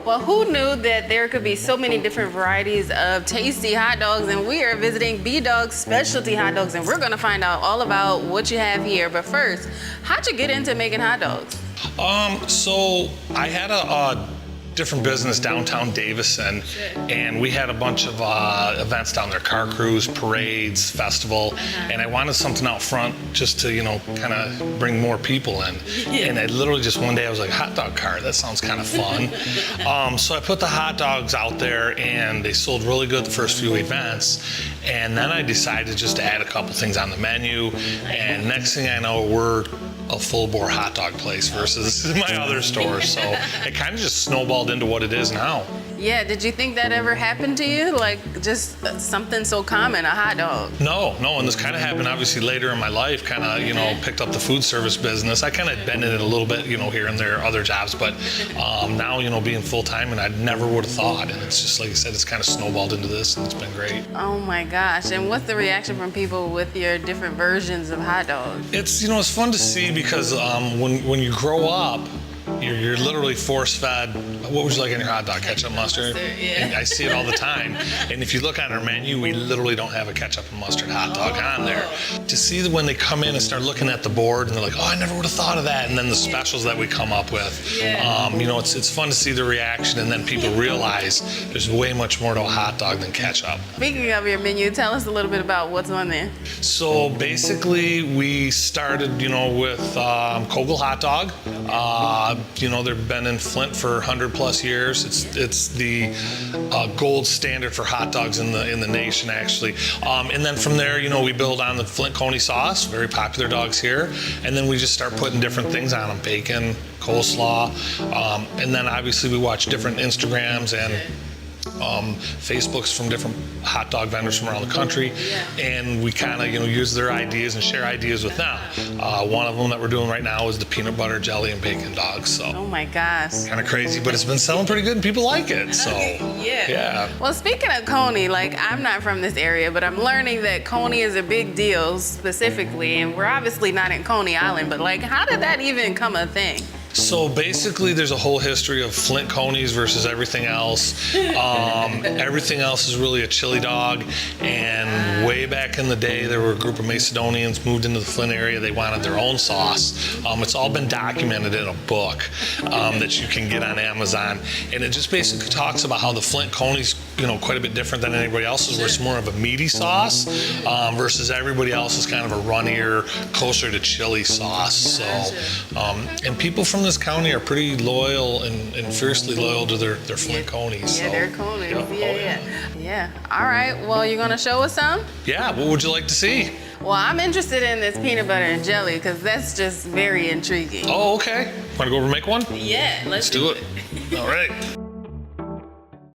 Well, who knew that there could be so many different varieties of tasty hot dogs? And we are visiting B-Dog's Specialty Hot Dogs, and we're gonna find out all about what you have here. But first, how'd you get into making hot dogs? So I had a different business downtown Davison, and we had a bunch of events down there, car cruise, parades, festival, and I wanted something out front just to, you know, kind of bring more people in. And I literally just one day I was like, hot dog cart, that sounds kind of fun. So I put the hot dogs out there and they sold really good the first few events. And then I decided just to add a couple things on the menu. And next thing I know, we're a full-bore hot dog place versus my other stores. So it kind of just snowballed into what it is now. Yeah, did you think that ever happened to you? Like just something so common, a hot dog? No, and this kind of happened obviously later in my life, kind of, you know, picked up the food service business. I kind of been in it a little bit, you know, here and there, other jobs, but now, you know, being full-time, and I never would have thought. And it's just, like I said, it's kind of snowballed into this, and it's been great. Oh my gosh, and what's the reaction from people with your different versions of hot dogs? It's, you know, it's fun to see because when you grow up, you're literally force-fed. What would you like in your hot dog? Ketchup, mustard? Yeah. And I see it all the time. And if you look on our menu, we literally don't have a ketchup and mustard hot dog on there. To see that when they come in and start looking at the board and they're like, oh, I never would have thought of that. And then the specials that we come up with, you know, it's fun to see the reaction, and then people realize there's way much more to a hot dog than ketchup. Speaking of your menu, tell us a little bit about what's on there. So basically, we started, you know, with Kogel hot dog. You know, they've been in Flint for 100+ years. It's the gold standard for hot dogs in the nation, actually. And then from there, you know, we build on the Flint Coney sauce, very popular dogs here. And then we just start putting different things on them, bacon, coleslaw. And then obviously we watch different Instagrams and Facebooks from different hot dog vendors from around the country, and we kind of, you know, use their ideas and share ideas with them. One of them that we're doing right now is the peanut butter jelly and bacon dog. So Oh my gosh. kind of crazy, but it's been selling pretty good and people like it. So yeah. Well, speaking of Coney, like, I'm not from this area, but I'm learning that Coney is a big deal specifically, and we're obviously not in Coney Island, but like, how did that even become a thing? So basically, there's a whole history of Flint Coneys versus everything else. Everything else is really a chili dog. And way back in the day, there were a group of Macedonians moved into the Flint area. They wanted their own sauce. It's all been documented in a book that you can get on Amazon. And it just basically talks about how the Flint Coney's, you know, quite a bit different than anybody else's, where it's more of a meaty sauce versus everybody else is kind of a runnier, closer to chili sauce. So, and people from this county are pretty loyal and fiercely loyal to their Flint Coneys. Yeah, they're Coneys. Yeah. All right. Well, you gonna show us some? Yeah. What would you like to see? Well, I'm interested in this peanut butter and jelly because that's just very intriguing. Oh, okay. Want to go over and make one? Yeah. Let's do it. All right.